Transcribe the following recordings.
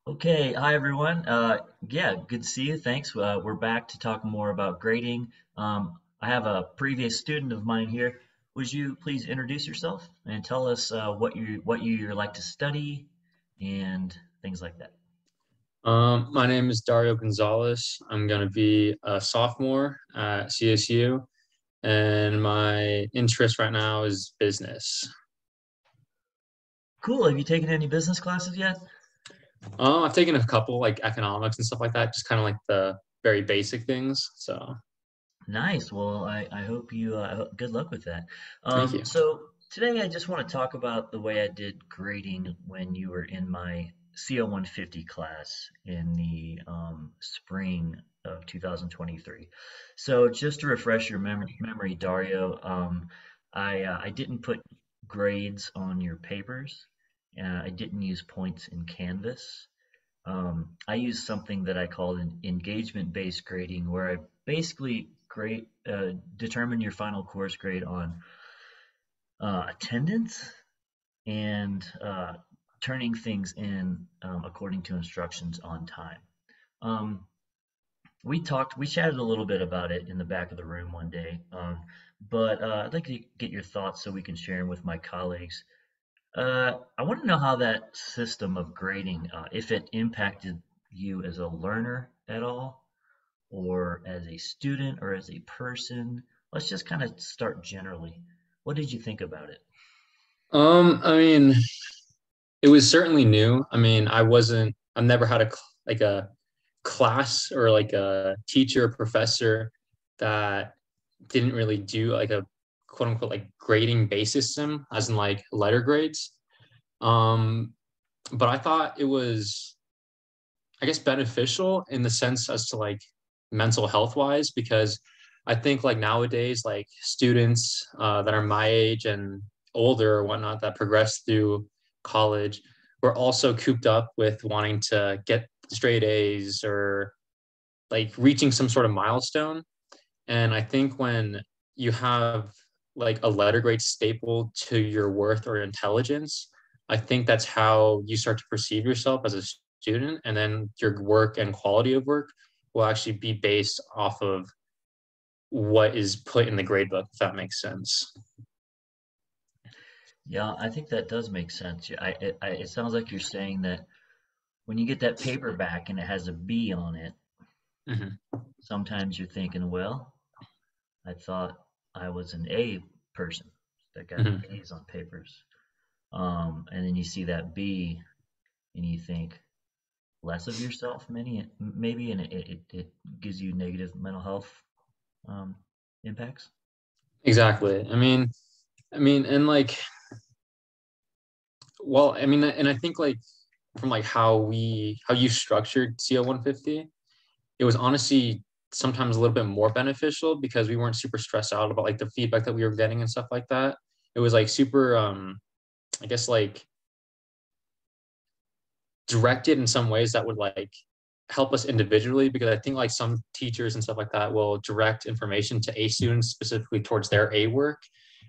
Okay, hi everyone. Yeah, good to see you. Thanks. We're back to talk more about grading. I have a previous student of mine here. Would you please introduce yourself and tell us what you like to study and things like that? My name is Dario Gonzalez. I'm going to be a sophomore at CSU, and my interest right now is business. Cool. Have you taken any business classes yet? I've taken a couple like economics and stuff like that, just kind of like the very basic things. So Nice. Well, I hope you good luck with that. thank you. So today I just want to talk about the way I did grading when you were in my CO 150 class in the spring of 2023. So just to refresh your memory, Dario, I didn't put grades on your papers. I didn't use points in Canvas. I use something that I call an engagement-based grading, where I basically determine your final course grade on attendance and turning things in according to instructions on time. Um, we chatted a little bit about it in the back of the room one day, but I'd like to get your thoughts so we can share them with my colleagues. I want to know how that system of grading, if it impacted you as a learner at all, or as a student, or as a person. Let's just kind of start generally. What did you think about it? I mean, it was certainly new. I mean, I've never had like a class or like a teacher or professor that didn't really do like a quote unquote like grading based system, as in like letter grades. Um, but I thought it was, I guess, beneficial in the sense as to like mental health wise, because I think like nowadays, like students that are my age and older or whatnot that progress through college, we're also cooped up with wanting to get straight A's or like reaching some sort of milestone. And I think when you have like a letter grade staple to your worth or intelligence, I think that's how you start to perceive yourself as a student. And then your work and quality of work will actually be based off of what is put in the grade book, if that makes sense. Yeah, I think that does make sense. It sounds like you're saying that when you get that paper back and it has a B on it, Mhm. sometimes you're thinking, well, I thought I was an A person that got Mhm. A's on papers. And then you see that B and you think less of yourself, maybe, and it gives you negative mental health um, impacts. Exactly. And like, well, I mean, and I think like from like how you structured CO 150, it was honestly sometimes a little bit more beneficial because we weren't super stressed out about like the feedback that we were getting and stuff like that. It was like super, I guess like directed in some ways that would like help us individually, because I think like some teachers and stuff like that will direct information to A students specifically towards their A work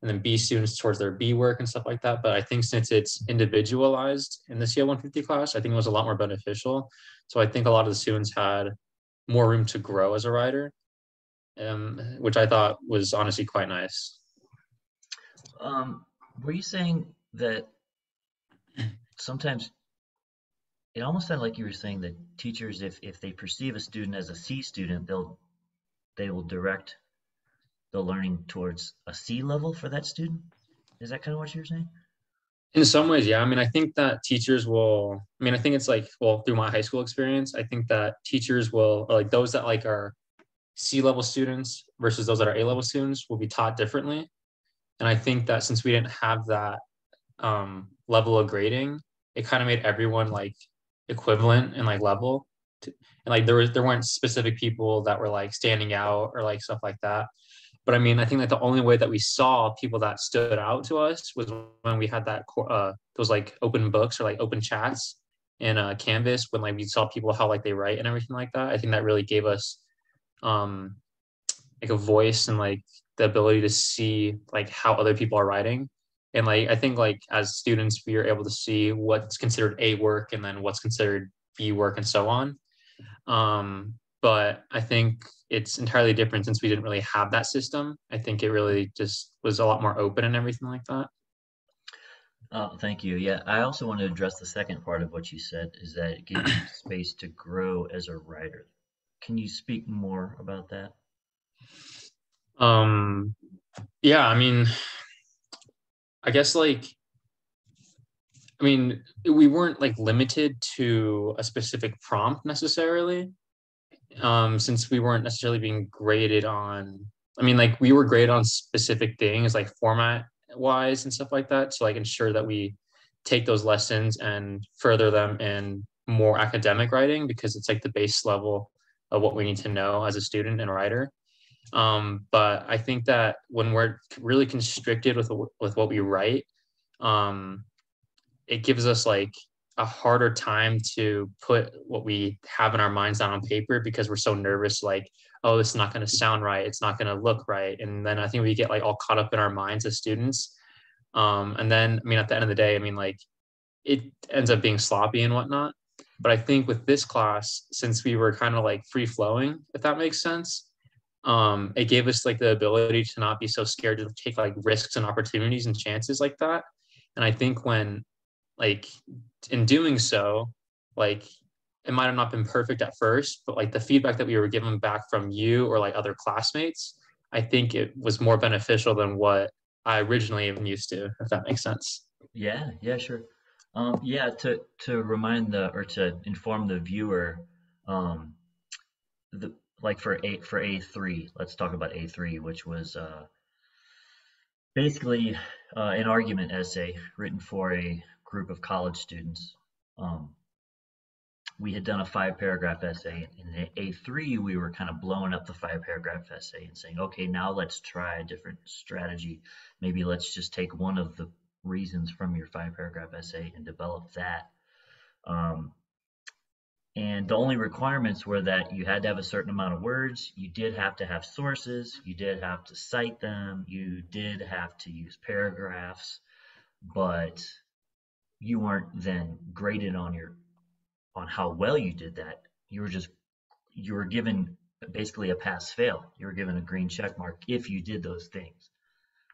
and then B students towards their B work and stuff like that. But I think since it's individualized in the CL 150 class, I think it was a lot more beneficial. So I think a lot of the students had more room to grow as a writer, which I thought was honestly quite nice. Um, were you saying that sometimes it almost sounded like you were saying that teachers, if they perceive a student as a C student, they will direct the learning towards a C level for that student? Is that kind of what you were saying? In some ways, yeah. I mean, I think that teachers will, I mean, I think it's like, well, through my high school experience, I think that teachers will, or like those that like are C level students versus those that are A level students will be taught differently. And I think that since we didn't have that level of grading, it kind of made everyone like equivalent and like level. And like there weren't specific people that were like standing out or like stuff like that. But I mean, I think that the only way that we saw people that stood out to us was when we had those like open books or like open chats in Canvas, when like we saw people how like they write and everything like that. I think that really gave us um like a voice and like the ability to see like how other people are writing. And like I think like as students, we are able to see what's considered A work and then what's considered B work and so on. But I think it's entirely different since we didn't really have that system. I think it really just was a lot more open and everything like that. Oh, thank you. Yeah, I also want to address the second part of what you said, is that it gives you space to grow as a writer. Can you speak more about that? Um, yeah, I mean, I guess like we weren't like limited to a specific prompt necessarily, since we weren't necessarily being graded on. I mean, like we were graded on specific things like format wise and stuff like that to like ensure that we take those lessons and further them in more academic writing because it's like the base level of what we need to know as a student and writer. But I think that when we're really constricted with what we write, um, it gives us like a harder time to put what we have in our minds down on paper because we're so nervous, like, oh, this is not going to sound right, it's not going to look right, and then I think we get like all caught up in our minds as students. And then I mean at the end of the day, I mean like it ends up being sloppy and whatnot. But I think with this class, since we were kind of like free flowing, if that makes sense, it gave us like the ability to not be so scared to take like risks and opportunities and chances like that. And I think when like in doing so, like it might have not been perfect at first, but like the feedback that we were given back from you or like other classmates, I think it was more beneficial than what I originally even used to, if that makes sense. Yeah, yeah, sure. Yeah, to remind the or to inform the viewer, um, the like for A3, let's talk about A3, which was basically an argument essay written for a group of college students. Um, we had done a 5 paragraph essay. In A3, we were kind of blowing up the 5 paragraph essay and saying, okay, now let's try a different strategy. Maybe let's just take one of the reasons from your 5 paragraph essay and develop that. Um, and the only requirements were that you had to have a certain amount of words, you did have to have sources, you did have to cite them, you did have to use paragraphs, but you weren't then graded on how well you did that. You were given basically a pass fail. You were given a green check mark if you did those things.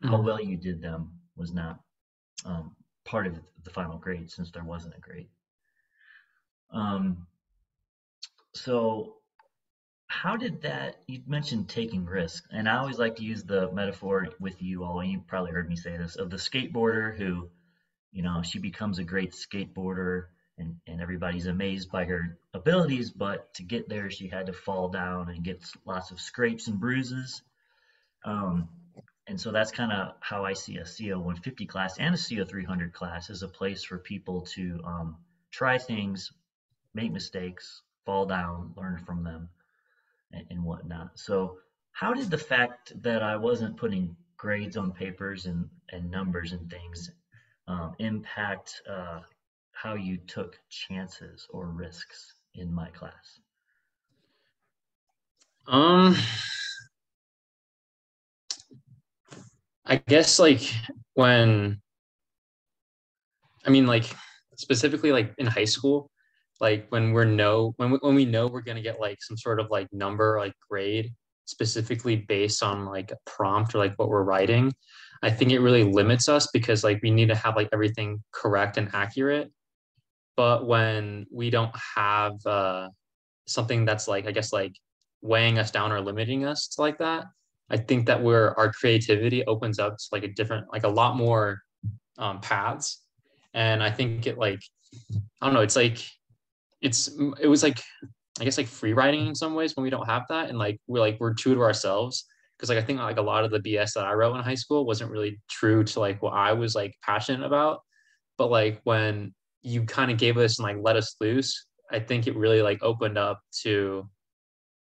How Mm. well you did them was not part of the final grade since there wasn't a grade. Um, so how did that, you mentioned taking risks, and I always like to use the metaphor with you all, and you probably heard me say this, of the skateboarder who, she becomes a great skateboarder and everybody's amazed by her abilities, but to get there, she had to fall down and get lots of scrapes and bruises. Um, and so that's kind of how I see a CO 150 class and a CO 300 class as a place for people to try things, make mistakes, fall down, learn from them, and whatnot. So, how did the fact that I wasn't putting grades on papers and numbers and things impact how you took chances or risks in my class? Um, I guess like when I mean like specifically like in high school, like when we know we're gonna get like some sort of like number or like grade specifically based on like a prompt or like what we're writing, I think it really limits us because like we need to have like everything correct and accurate. But when we don't have something that's like I guess like weighing us down or limiting us to like that, I think that where our creativity opens up to like a different like a lot more paths. And I think it like I don't know, it's it was like I guess like free writing in some ways when we don't have that, and like we're true to ourselves. Because like I think like a lot of the BS that I wrote in high school wasn't really true to like what I was like passionate about. But like when you kind of gave us and like let us loose, I think it really like opened up to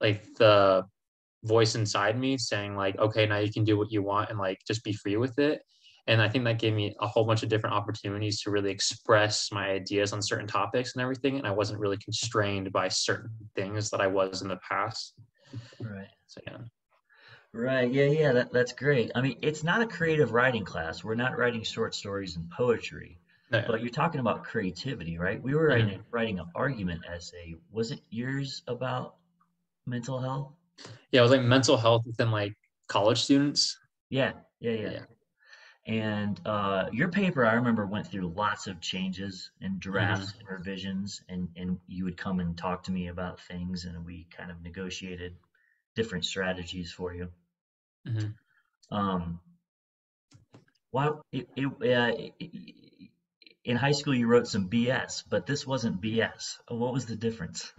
like the voice inside me saying like, okay, now you can do what you want and like just be free with it. And I think that gave me a whole bunch of different opportunities to really express my ideas on certain topics and everything. And I wasn't really constrained by certain things that I was in the past. Right. So yeah. Right. Yeah, yeah, that's great. I mean, it's not a creative writing class. We're not writing short stories and poetry, Yeah. but you're talking about creativity, right? We were Mhm. writing an argument essay. Wasn't yours about mental health? Yeah, it was like mental health within like college students. Yeah, yeah, yeah. Yeah. And your paper, I remember, went through lots of changes and Hmm. drafts and revisions, and you would come and talk to me about things, and we kind of negotiated different strategies for you. Hmm. Um, in high school you wrote some BS, but this wasn't BS. What was the difference?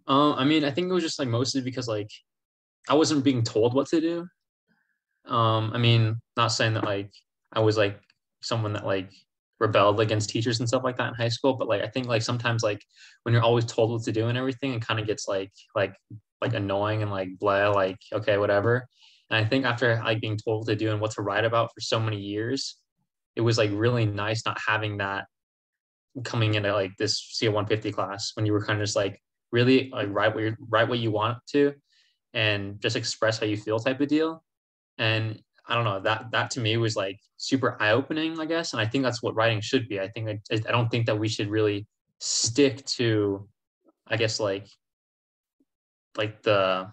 I mean, I think it was just like mostly because like I wasn't being told what to do. I mean, not saying that like I was like someone that like rebelled against teachers and stuff like that in high school, but like I think like sometimes like when you're always told what to do and everything, it kind of gets like annoying and like blah, like okay, whatever. And I think after like being told what to do and what to write about for so many years, it was like really nice not having that coming into like this CO 150 class when you were kind of just like really like write what you want to and just express how you feel type of deal. And I don't know, that to me was like super eye opening, I guess. And I think that's what writing should be. I don't think that we should really stick to, I guess like the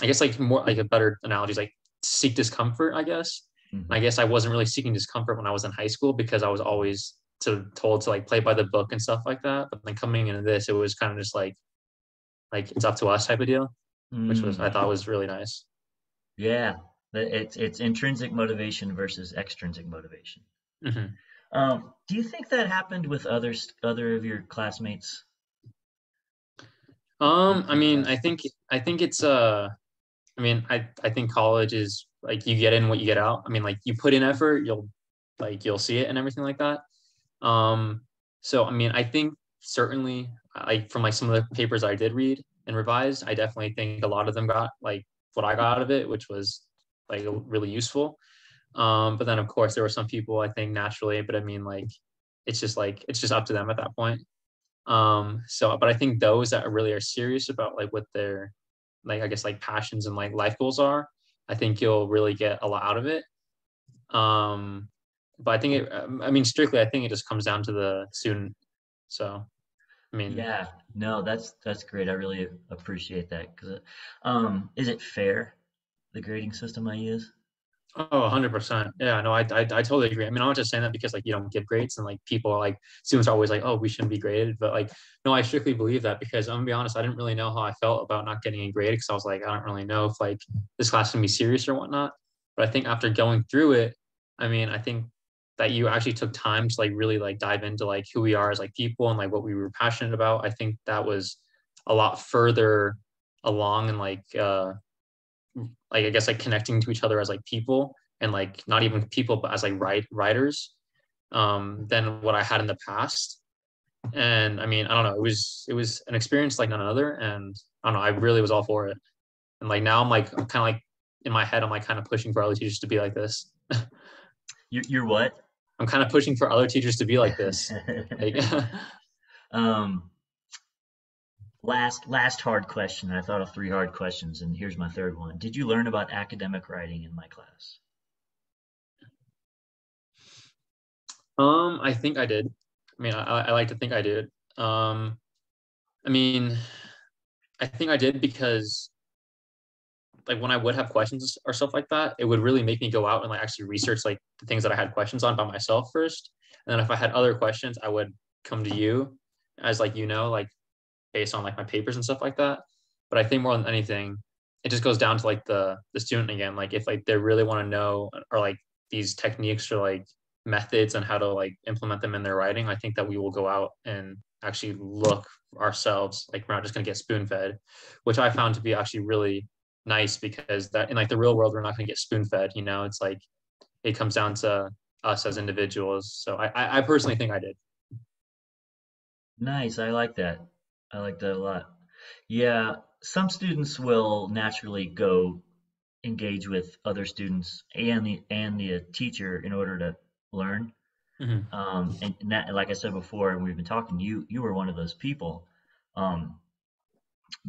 I guess like more like a better analogy is like seek discomfort, I guess. I Hmm. guess I wasn't really seeking discomfort when I was in high school because I was always told to like play by the book and stuff like that. But then coming into this, it was kind of just like it's up to us type of deal, which was I Mm, thought was really nice. yeah, it's intrinsic motivation versus extrinsic motivation. Hmm. Do you think that happened with other of your classmates I in mean, class? I think it's I mean, I think college is like you get in what you get out. I mean, like you put in effort, you'll see it and everything like that. Um, so I mean, I think certainly like from like some of the papers I did read and revise, I definitely think a lot of them got like what I got out of it, which was like really useful. But then of course there were some people I think naturally, but I mean like it's just up to them at that point. So but I think those that really are serious about like what their like I guess like passions and like life goals are, I think you'll really get a lot out of it. Um, but I think I mean, strictly, I think it just comes down to the student. So, I mean, Yeah, no, that's great. I really appreciate that. Is it fair, the grading system I use? oh, 100%. Yeah, no, I totally agree. I mean, I'm not just saying that because like you don't give grades and like people are like students are always like, oh, we shouldn't be graded. But like, no, I strictly believe that because I'm gonna be honest, I didn't really know how I felt about not getting a grade because I was like, I don't really know if like this class can be serious or whatnot. But I think after going through it, I mean, I think that you actually took time to like really like dive into like who we are as like people and like what we were passionate about. I think that was a lot further along and like I guess like connecting to each other as like people and like not even people but as like writers than what I had in the past. And I mean, I don't know, it was an experience like none other, and I don't know, I really was all for it. And like now I'm kind of like in my head I'm like kind of pushing for other teachers to be like this. You're what? I'm kind of pushing for other teachers to be like this. Like um, last hard question. I thought of three hard questions, and here's my third one. Did you learn about academic writing in my class? I think I did. I mean, I like to think I did. Um, I mean, I think I did because like when I would have questions or stuff like that, it would really make me go out and like actually research like the things that I had questions on by myself first. And then if I had other questions, I would come to you as like like based on like my papers and stuff like that. But I think more than anything, it just goes down to like the student again. Like if like they really want to know or like these techniques or like methods and how to like implement them in their writing, I think that we will go out and actually look ourselves. Like we're not just gonna get spoon fed, which I found to be actually really nice because that in like the real world we're not gonna get spoon fed. It's like it comes down to us as individuals. So I personally think I did. Nice. I like that. I like that a lot. Yeah, some students will naturally go engage with other students and the teacher in order to learn. Mm-hmm. And that, like I said before, and we've been talking, you were one of those people. Um,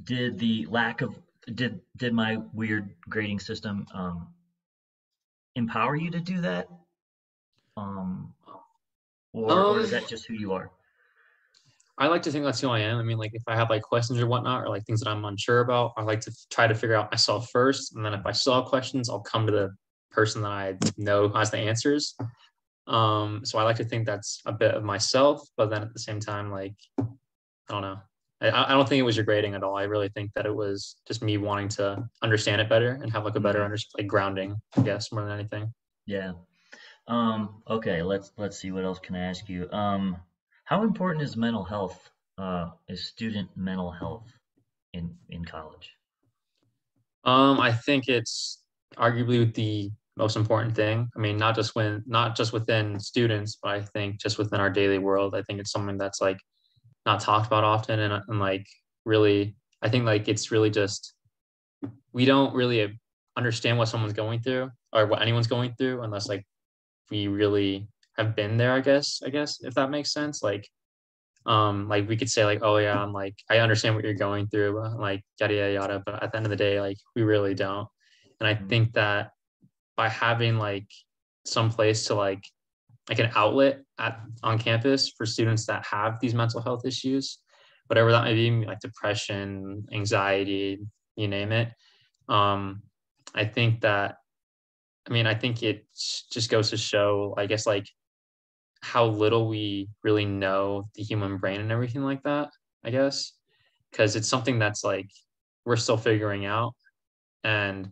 did the lack of Did my weird grading system empower you to do that? Um, or is Um, that just who you are? I like to think that's who I am. I mean, like if I have like questions or whatnot, or like things that I'm unsure about, I like to try to figure out myself first. And then if I still have questions, I'll come to the person that I know has the answers. So I like to think that's a bit of myself, but then at the same time, like, I don't know. I don't think it was your grading at all. I really think that it was just me wanting to understand it better and have like a better Hmm. like grounding, I guess, more than anything. Yeah. Okay, let's see what else can I ask you. How important is mental health, is student mental health in college? I think it's arguably the most important thing. I mean, not just within students, but I think just within our daily world. I think it's something that's like not talked about often and like really, I think like it's really just we don't really understand what someone's going through or what anyone's going through unless like we really have been there, I guess if that makes sense. Like we could say like, oh yeah, I'm like I understand what you're going through, like yada yada yada, but at the end of the day, like we really don't. And I Mhm. think that by having like some place to like an outlet at on campus for students that have these mental health issues, whatever that may be, like depression, anxiety, you name it. Um, I think that I think it just goes to show, I guess, like how little we really know the human brain and everything like that, I guess, because it's something that's like we're still figuring out. And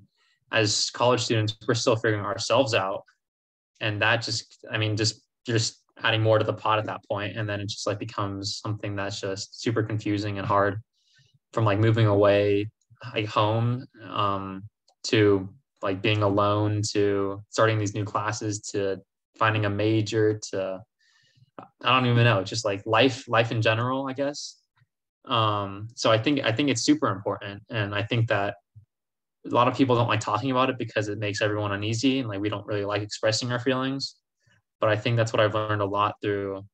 as college students, we're still figuring ourselves out. And that just, just adding more to the pot at that point. And then it just like becomes something that's just super confusing and hard from like moving away like home to like being alone to starting these new classes to finding a major to I don't even know, just like life in general, I guess. So I think it's super important, and I think that a lot of people don't like talking about it because it makes everyone uneasy, and like we don't really like expressing our feelings. But I think that's what I've learned a lot through,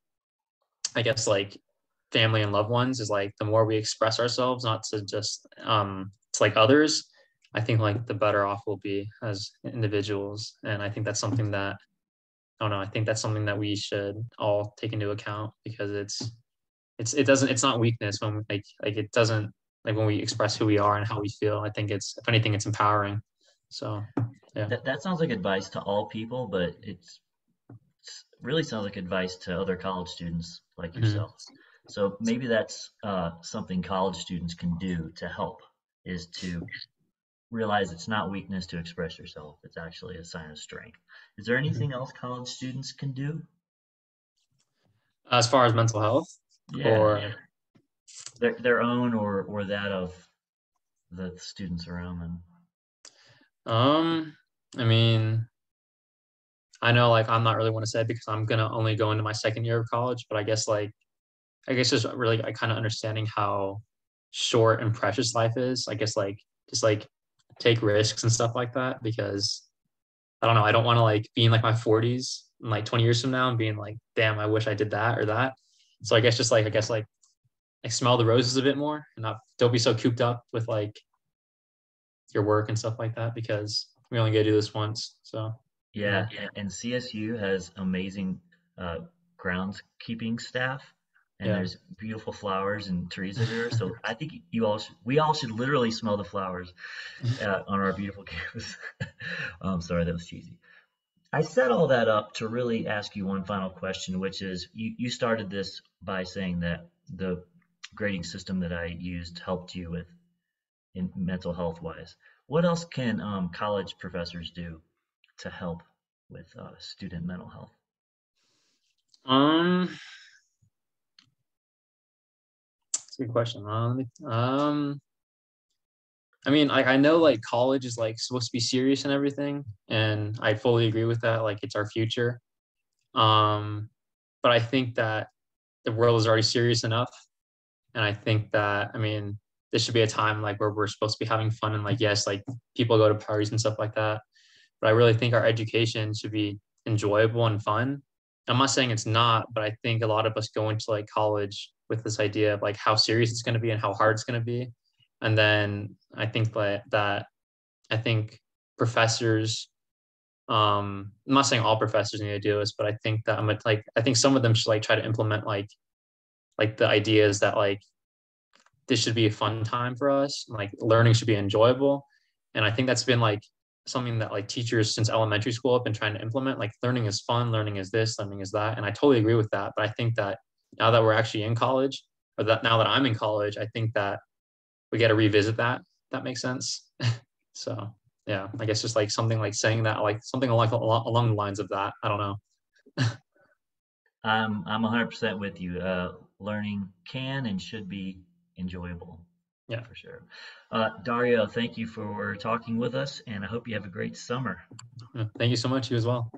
I guess, like family and loved ones is like the more we express ourselves, not to just to like others, I think like the better off we'll be as individuals. And I think that's something that I don't know. I think that's something that we should all take into account because it doesn't it's not weakness when like it doesn't like when we express who we are and how we feel. I think it's if anything it's empowering. So yeah. That sounds like advice to all people, but really sounds like advice to other college students like Mhm. yourself. So maybe that's something college students can do to help, is to realize it's not weakness to express yourself. It's actually a sign of strength. Is there anything else college students can do? As far as mental health Yeah, or their own or that of the students around them. um I mean I know like I'm not really want to say it because I'm gonna only go into my second year of college, but I guess just really like kind of understanding how short and precious life is. I guess like just like take risks and stuff like that because I don't know. I don't want to like be in like my 40s and like 20 years from now and being like, damn, I wish I did that or that. So I guess just like I guess like smell the roses a bit more and not don't be so cooped up with like your work and stuff like that because we only get to do this once. So yeah. Yeah, and CSU has amazing uh, groundskeeping staff, and Yeah. there's beautiful flowers and trees everywhere. So I think we all should literally smell the flowers on our beautiful campus. Sorry, that was cheesy. I set all that up to really ask you one final question, which is you started this by saying that the grading system that I used helped you with in mental health wise. What else can college professors do to help with student mental health? Um, that's a good question. I mean, like I know like college is like supposed to be serious and everything, and I fully agree with that. Like it's our future. Um, but I think that the world is already serious enough, and I think that this should be a time like where we're supposed to be having fun and like yes, like people go to parties and stuff like that. But I really think our education should be enjoyable and fun. I'm not saying it's not, but I think a lot of us go into like college with this idea of like how serious it's going to be and how hard it's going to be. And then I think that I think professors, I'm not saying all professors need to do this, but I think that I think some of them should like try to implement like the ideas that like this should be a fun time for us. Like learning should be enjoyable. And I think that's been like something that like teachers since elementary school have been trying to implement. Like learning is fun, learning is this, learning is that. And I totally agree with that. But I think that now that we're actually in college, or that now that I'm in college, I think that we got to revisit that. That makes sense. So yeah, I guess just like something like saying that, like something along the lines of that. I don't know. I'm 100% with you. Learning can and should be enjoyable Yeah. for sure. Dario, thank you for talking with us, and I hope you have a great summer. Yeah. Thank you so much. You as well.